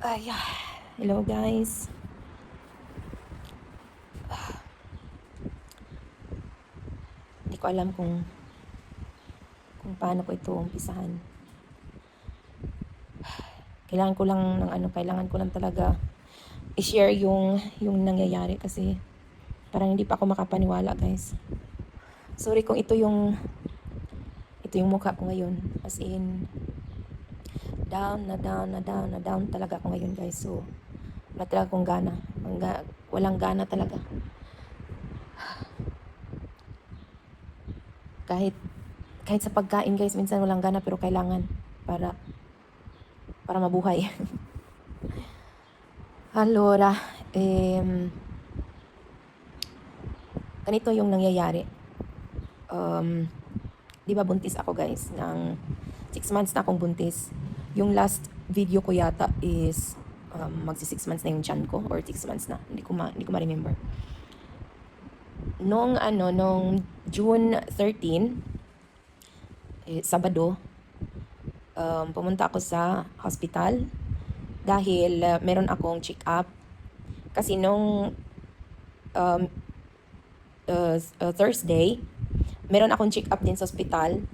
Ay, hello guys. Hindi ko alam kung paano ko ito umpisahan. Kailangan ko lang talaga i-share yung nangyayari kasi parang hindi pa ako makapaniwala, guys. Sorry kung ito yung mukha ko ngayon. As in, down talaga ako ngayon, guys. So, wala talaga akong gana. Walang gana talaga. Kahit sa pagkain, guys, minsan walang gana pero kailangan para mabuhay. Allora, ganito yung nangyayari. Di ba buntis ako, guys, ng 6 months na akong buntis. Yung last video ko yata is magsi 6 months na yung tiyan ko or 6 months na. Hindi ko ma-remember. Nung June 13, Sabado, pumunta ako sa hospital dahil meron akong check-up. Kasi nung Thursday, meron akong check-up din sa hospital.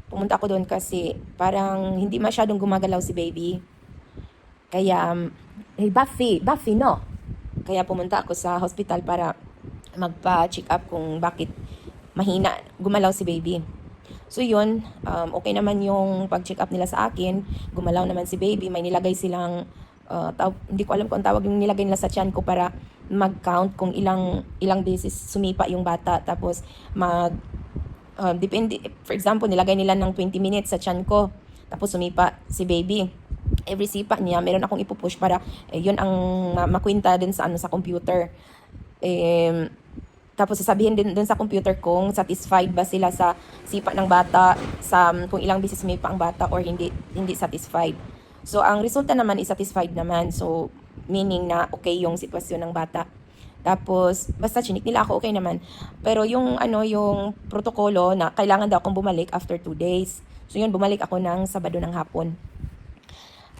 Pumunta ako doon kasi parang hindi masyadong gumagalaw si baby. Kaya, Buffy, no? Kaya pumunta ako sa hospital para magpa-check up kung bakit mahina gumalaw si baby. So yun, okay naman yung pag-check up nila sa akin. Gumalaw naman si baby. May nilagay silang, hindi ko alam kung ang tawag yung nilagay nila sa tiyan ko para mag-count kung ilang beses sumipa yung bata. Tapos depende, for example, nilagay nila ng 20 minutes sa tiyan ko. Tapos sumipa si baby. Every sipa niya, meron akong ipupush para yun ang makwinta din sa sa computer. Tapos sasabihin din dun sa computer kung satisfied ba sila sa sipa ng bata, sa kung ilang beses sumipa ang bata or hindi satisfied. So ang resulta naman is satisfied naman. So meaning na okay yung sitwasyon ng bata. Tapos basta chinik nila ako, okay naman. Pero yung yung protokolo na kailangan daw akong bumalik after 2 days. So yun, bumalik ako ng Sabado ng hapon.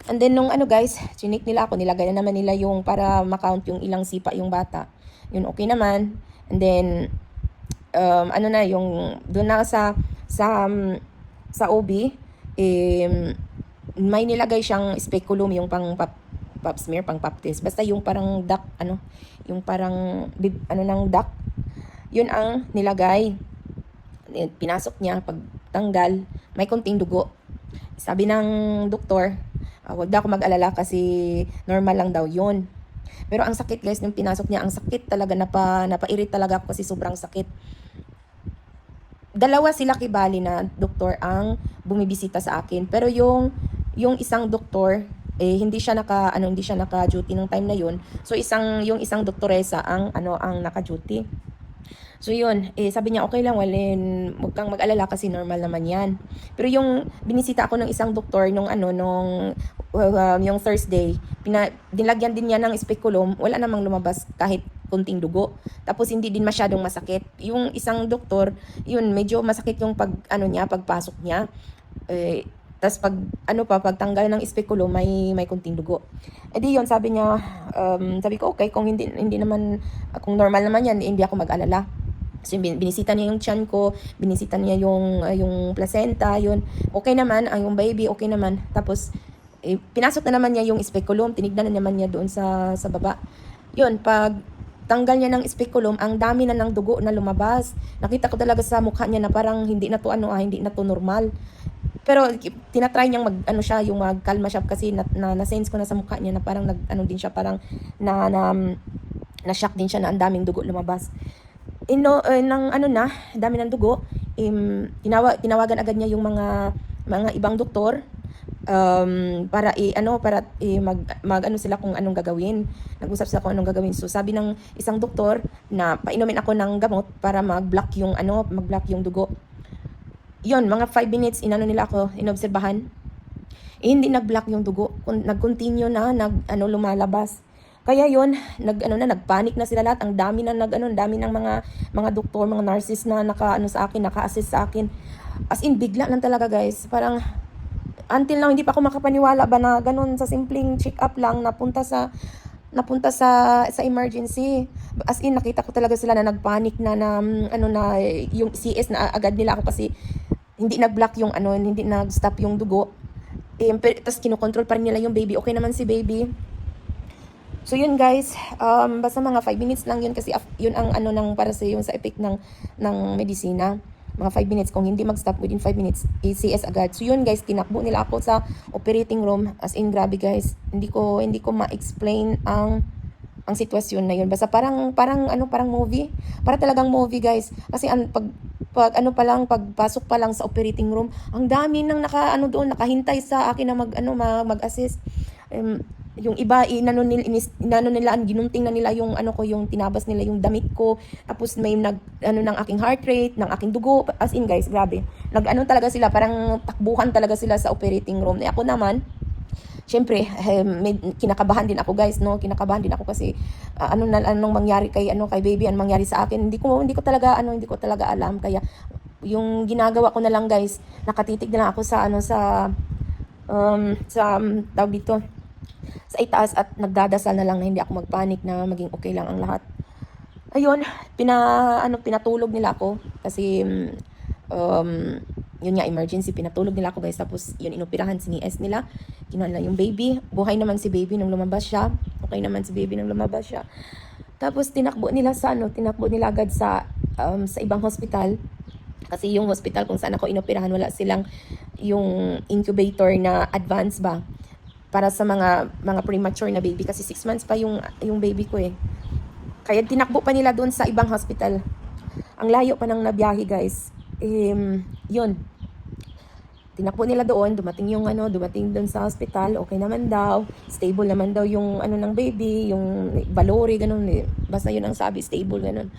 And then nung guys, chinik nila ako, nilagay na naman nila yung para makount yung ilang sipa yung bata. Yun, okay naman. And then yung doon na sa OB, may nilagay siyang speculum, yung pang pap smear, pang pap test. Basta yung parang duct, yung parang ng duct, yun ang nilagay. Pinasok niya, pagtanggal, may konting dugo. Sabi ng doktor, wag daw ako mag-alala kasi normal lang daw yun. Pero ang sakit, guys, nung pinasok niya, ang sakit talaga, napairit talaga ako kasi sobrang sakit. Dalawa sila kibali na doktor ang bumibisita sa akin. Pero yung isang doktor, hindi siya naka-duty nung time na yun. So yung isang doktoresa ang naka-duty. So yun, sabi niya okay lang, wag kang mag-alala kasi normal naman yan. Pero yung binisita ako ng isang doktor nung yung Thursday, dinlagyan din niya ng speculum, wala namang lumabas kahit kunting dugo. Tapos hindi din masyadong masakit. Yung isang doktor, yun medyo masakit yung pagpasok niya. Tapos pagtanggal ng speculum, may kunting dugo. Di yun, sabi niya, sabi ko okay, kung hindi naman, kung normal naman yan, hindi ako mag-alala. So, binisita niya yung tiyan ko, binisita niya yung placenta, yun. Okay naman, yung baby, okay naman. Tapos, pinasok na naman niya yung speculum, tinignan na naman niya doon sa baba. Yun, pag tanggal niya ng speculum, ang dami na ng dugo na lumabas. Nakita ko talaga sa mukha niya na parang hindi na to normal. Pero tinatry niyang yung magkalma siya kasi na-sense ko na sa mukha niya na parang din siya, parang na-shock din siya na ang daming dugo lumabas. Dami ng dugo, tinawagan agad niya yung mga ibang doktor para sila kung anong gagawin. Nag-usap sila kung anong gagawin. So sabi ng isang doktor na painumin ako ng gamot para mag-block yung dugo. Yun, mga 5 minutes nila ako, inobserbahan. Hindi nag-block yung dugo, nag-continue na lumalabas. Kaya yun, nagpanic na sila lahat. Ang dami dami ng mga doktor, mga nurses na naka-assist sa akin. As in, bigla lang talaga, guys. Parang until now hindi pa ako makapaniwala ba na ganun sa simpleng check up lang napunta sa emergency. As in nakita ko talaga sila na nagpanic na ano na yung CS na agad nila ako kasi hindi nag-block yung ano, hindi nag-stop yung dugo. Tapos kinokontrol pa rin nila yung baby. Okay naman si baby. So yun guys, basta mga 5 minutes lang yun kasi yun ang ano ng para sa yung sa effect ng medisina. Mga 5 minutes, kung hindi mag-stop within 5 minutes, ACS agad. So yun guys, tinakbo nila ako sa operating room. As in, grabe guys, hindi ko ma-explain ang sitwasyon na yun. Basta parang movie. Para talagang movie guys. Kasi pagpasok pa lang sa operating room, ang dami nang nakahintay sa akin na mag-assist. Yung iba inano nila ginunting na nila yung yung tinabas nila yung damit ko, tapos may ng aking heart rate, ng aking dugo, as in guys, grabe. Talaga sila, parang takbuhan talaga sila sa operating room. Ako naman, syempre, may kinakabahan din ako guys, no? Kinakabahan din ako kasi anong mangyari kay baby, anong mangyari sa akin. Hindi ko talaga alam, kaya yung ginagawa ko na lang guys, nakatitig na lang ako sa tawag dito, sa itaas, at nagdadasal na lang na hindi ako magpanik, na maging okay lang ang lahat. Ayun, pinatulog nila ako kasi yun nga, emergency, pinatulog nila ako guys. Tapos yun, inoperahan, sini-S nila, kinuha nila yung baby. Buhay naman si baby nung lumabas siya. Okay naman si baby nung lumabas siya. Tapos tinakbo nila agad sa ibang hospital. Kasi yung hospital kung saan ako inoperahan, wala silang yung incubator na advance ba para sa mga premature na baby, kasi 6 months pa yung baby ko eh. Kaya tinakbo pa nila doon sa ibang hospital. Ang layo pa ng nabiyahe guys. Yun. Tinakbo nila doon, dumating doon sa hospital, okay naman daw, stable naman daw yung ng baby, yung balori, ganun eh. Basta yun ang sabi, stable, ganun.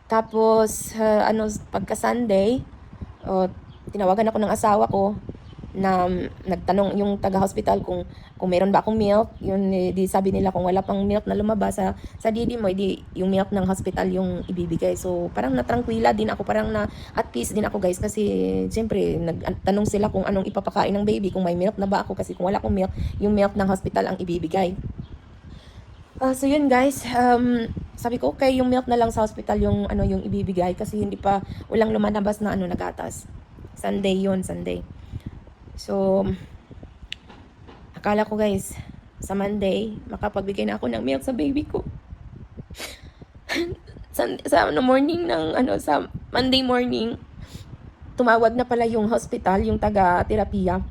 Tapos, pagka Sunday, tinawagan ako ng asawa ko na nagtanong yung taga-hospital kung meron ba akong milk. Yun, di sabi nila kung wala pang milk na lumabas sa didi mo, di yung milk ng hospital yung ibibigay. So, parang natrangkwila din ako, parang na at peace din ako guys, kasi siyempre, nagtanong sila kung anong ipapakain ng baby, kung may milk na ba ako, kasi kung wala akong milk, yung milk ng hospital ang ibibigay. So yun guys, sabi ko okay, yung milk na lang sa hospital yung ibibigay, kasi walang lumalabas na nagatas. Sunday. So, akala ko guys, sa Monday, makapagbigay na ako ng milk sa baby ko. sa Monday morning, tumawag na pala yung hospital, yung taga-terapiya.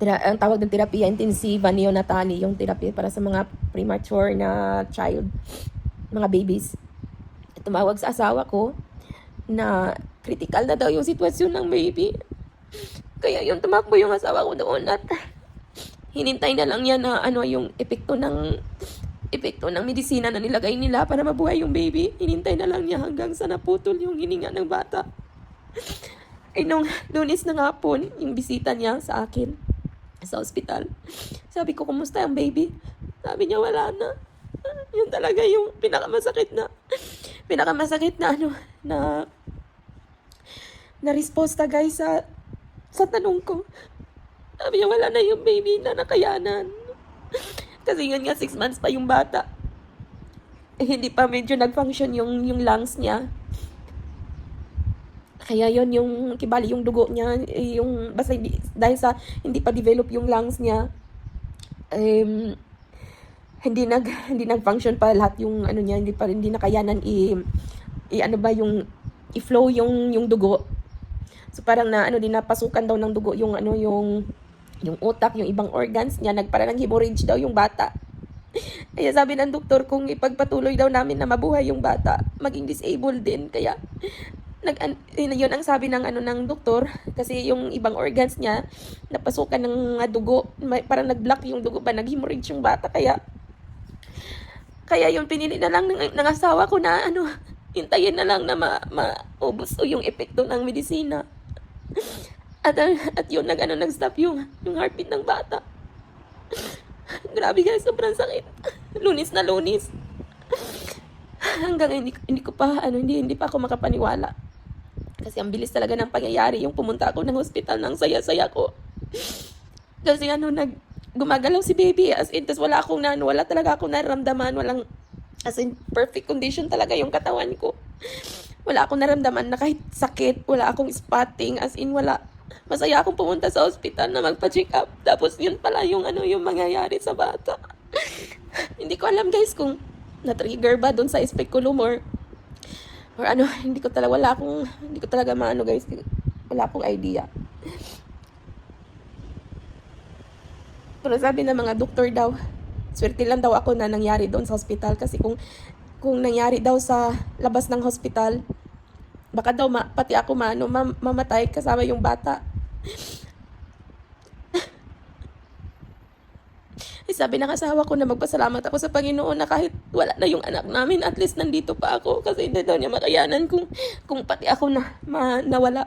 Ang tawag ng terapiya, intensiva neonatali, yung therapy para sa mga premature na child, mga babies. Tumawag sa asawa ko na critical na daw yung sitwasyon ng baby. Kaya yung tumakbo yung asawa ko doon at hinintay na lang niya na yung epekto ng medisina na nilagay nila para mabuhay yung baby. Hinintay na lang niya hanggang sa naputol yung hininga ng bata. Ay nung Lunes na hapon, yung bisita niya sa akin sa ospital, sabi ko, kumusta ang baby? Sabi niya, wala na. Yun talaga yung pinakamasakit na resposta guys sa tanong ko. Sabi niya, wala na yung baby na nakayanan. Kasi yun nga, 6 months pa yung bata. Hindi pa medyo nag-function yung lungs niya. Kaya yun, yung kibali yung dugo niya, yung basta dahil sa hindi pa develop yung lungs niya, hindi nag-function pa lahat yung niya, hindi nakayanan yung i-flow yung dugo. So parang napasukan daw ng dugo yung yung utak, yung ibang organs niya, parang hemorrhage daw yung bata. Kaya sabi ng doktor, kung ipagpatuloy daw namin na mabuhay yung bata, maging disabled din. Kaya yun ang sabi ng ng doktor, kasi yung ibang organs niya napasukan ng dugo, parang nag-block yung dugo pa, nag-hemorrhage yung bata. Kaya yung pinili na lang ng asawa ko na hintayin na lang na maubos yung epekto ng medisina. At yun, nag-stop yung heartbeat ng bata. Grabe guys, sobrang sakit. Lunes na Lunes. Hanggang hindi pa ako makapaniwala. Kasi ang bilis talaga ng pangyayari. Yung pumunta ako ng hospital ng saya-saya ko. Kasi gumagalaw si baby. As in, tas wala talaga akong nararamdaman. Walang, as in, perfect condition talaga yung katawan ko. Wala akong naramdaman na kahit sakit. Wala akong spotting. As in, wala. Masaya akong pumunta sa hospital na magpa-check up. Tapos yun pala yung yung mangyayari sa bata. Hindi ko alam guys kung na-trigger ba doon sa speculum or hindi ko talaga maano guys, wala akong idea. Pero sabi ng mga doktor daw, swerte lang daw ako na nangyari doon sa hospital kasi kung nangyari daw sa labas ng hospital, baka daw pati ako mamatay kasama yung bata. Sabi ng asawa ko na magpasalamat ako sa Panginoon na kahit wala na yung anak namin, at least nandito pa ako kasi hindi daw niya makayanan kung pati ako nawala.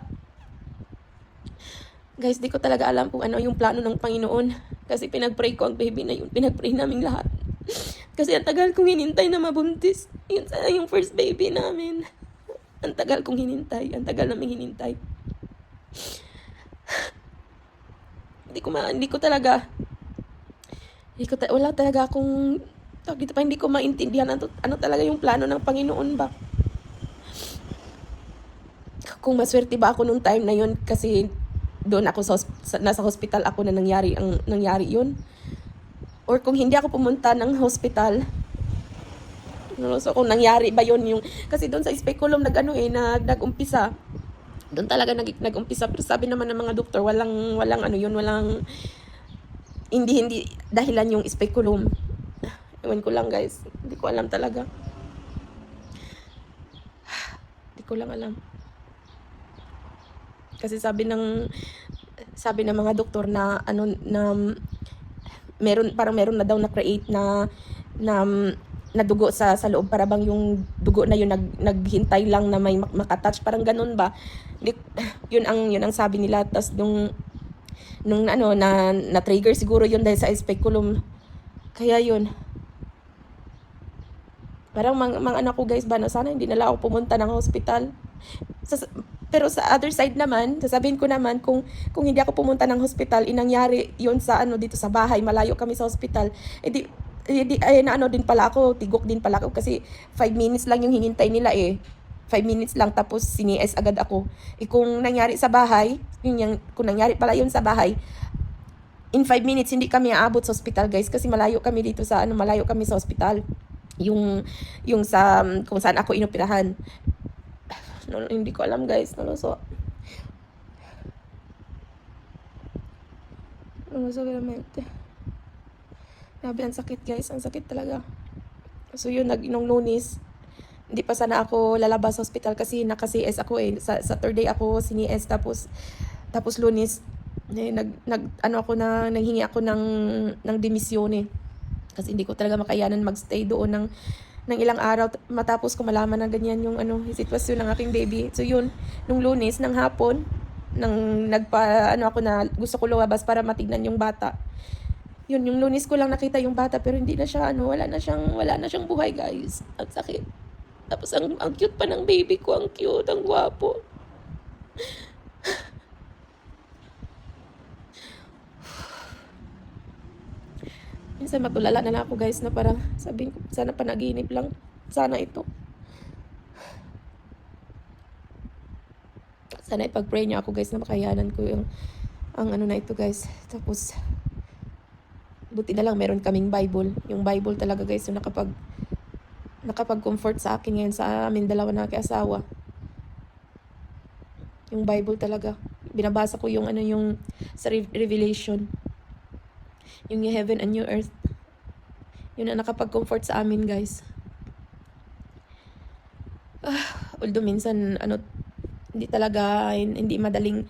Guys, di ko talaga alam kung ano yung plano ng Panginoon kasi pinag-pray ko ang baby na yun. Pinag-pray namin lahat. Kasi ang tagal kong hinintay na mabuntis. Yun sana yung first baby namin. Ang tagal kong hinintay. Ang tagal namin hinintay. Wala talaga akong hindi ko maintindihan ano talaga yung plano ng Panginoon ba. Kung maswerte ba ako nung time na yun kasi doon ako nasa hospital ako na nangyari yun. Or kung hindi ako pumunta ng hospital, so kung nangyari ba yun kasi doon sa speculum nag-umpisa. Doon talaga nag-umpisa, pero sabi naman ng mga doktor walang hindi dahilan yung speculum. Ewan ko lang guys, hindi ko alam talaga. Hindi ko lang alam. Kasi sabi ng mga doktor na meron na daw na create na dugo sa loob, para bang yung dugo na yun naghintay lang na may makatouch, parang ganun ba. Yun ang sabi nila. Tas nung na trigger siguro yun dahil sa speculum. Kaya yun. Parang mga anak ko guys ba na sana hindi nila ako pumunta ng hospital. Pero sa other side naman, sasabihin ko naman kung hindi ako pumunta ng hospital, inangyari yun sa dito sa bahay, malayo kami sa hospital. Din pala ako, tigok din pala ako kasi 5 minutes lang yung hinintay nila 5 minutes lang tapos sini-S agad ako. Kung nangyari sa bahay, kung nangyari pala yun sa bahay, in 5 minutes hindi kami aabot sa hospital guys kasi malayo kami dito sa malayo kami sa hospital. Yung sa kung saan ako inoperahan. Hindi ko alam guys, naluso veramente. Grabe, ang sakit guys, ang sakit talaga. So yun, nung Lunes, hindi pa sana ako lalabas sa hospital kasi naka-CS ako sa Saturday ako sini-S, tapos Lunes nanghingi ako ng demisyon kasi hindi ko talaga makayanan magstay doon ng ilang araw matapos ko malaman na ganyan yung sitwasyon ng aking baby. So yun, nung Lunes ng hapon ako na gusto ko lumabas para matignan yung bata. Yun, yung Lunes ko lang nakita yung bata pero hindi na siya wala na siyang buhay guys. Ang sakit. Tapos ang cute pa ng baby ko, ang cute, ang gwapo. Minsan matulala na ako guys na parang sabihin ko, sana panaginip lang. Sana ito. Sana ipag-pray niyo ako guys na makayanan ko ang na ito guys. Tapos buti na lang meron kaming Bible. Yung Bible talaga guys yung nakapag-comfort sa akin ngayon sa amin dalawa na asawa. Yung Bible talaga. Binabasa ko yung sa Revelation. Yung New Heaven and New Earth. Yun ang nakapag-comfort sa amin guys. Although minsan hindi madaling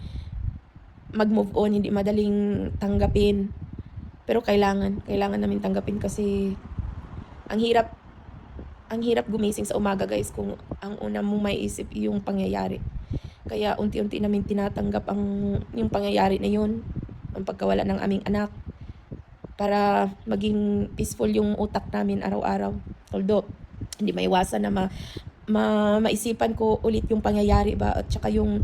mag-move on, hindi madaling tanggapin. Pero kailangan namin tanggapin kasi ang hirap gumising sa umaga guys kung ang una mong maiisip yung pangyayari. Kaya unti-unti namin tinatanggap yung pangyayari na yun, ang pagkawala ng aming anak, para maging peaceful yung utak namin araw-araw. Although hindi maiwasan na maisipan ko ulit yung pangyayari ba, at saka yung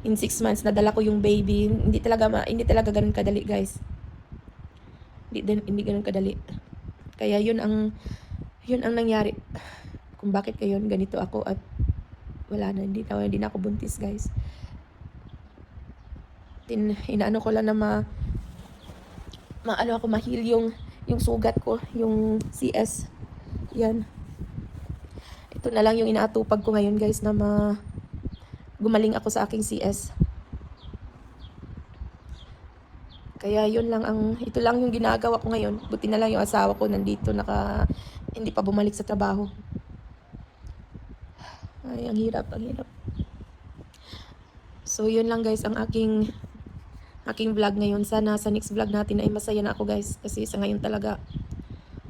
in 6 months nadala ko yung baby. Hindi talaga ganun kadali, guys. Hindi ganun kadali. Kaya yun ang nangyari kung bakit ngayon ganito ako, at wala na, hindi na ako buntis, guys. Inaano ko lang na maano ako, mahil yung sugat ko, yung CS. Yan. Ito na lang yung inaatupag ko ngayon, guys, na gumaling ako sa aking CS. Kaya ito lang yung ginagawa ko ngayon. Buti na lang yung asawa ko nandito, hindi pa bumalik sa trabaho. Ay, ang hirap. So, yun lang, guys, ang aking vlog ngayon. Sana sa next vlog natin ay masaya na ako, guys. Kasi sa ngayon talaga,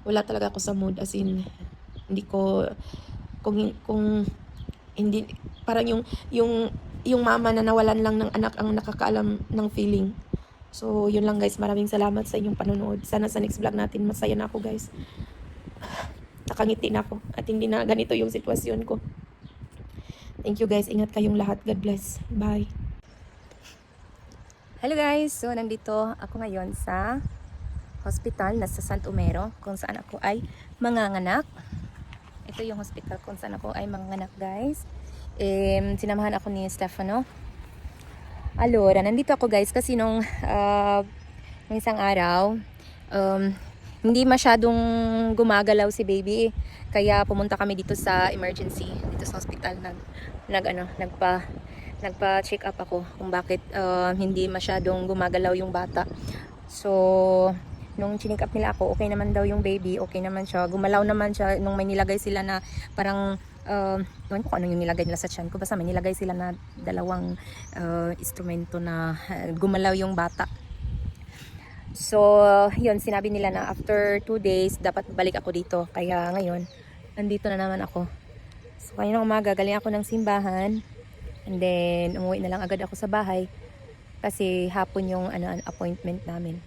wala talaga ako sa mood. As in, hindi ko, kung hindi, parang yung mama na nawalan lang ng anak ang nakakaalam ng feeling. So, yun lang, guys. Maraming salamat sa inyong panonood. Sana sa next vlog natin, masaya na ako, guys. Nakangiti na ako. At hindi na ganito yung sitwasyon ko. Thank you, guys. Ingat kayong lahat. God bless. Bye. Hello guys! So, nandito ako ngayon sa hospital na sa Santo Mero, kung saan ako ay manganganak. Ito yung hospital kung saan ako ay manganganak, guys. Sinamahan ako ni Stefano. Alora, nandito ako, guys, kasi nung isang araw, hindi masyadong gumagalaw si baby. Kaya pumunta kami dito sa emergency, dito sa hospital. Nagpa-check up ako kung bakit hindi masyadong gumagalaw yung bata. So, nung check up nila ako, okay naman daw yung baby, okay naman siya. Gumalaw naman siya nung may nilagay sila na parang, ewan ko kung ano yung nilagay nila sa tiyan ko. Basta may nilagay sila na dalawang instrumento na gumalaw yung bata. So, yun, sinabi nila na after 2 days, dapat balik ako dito. Kaya ngayon, nandito na naman ako. So, kaninang umaga, galing ako ng simbahan. And then, umuwi na lang agad ako sa bahay. Kasi hapon yung appointment namin.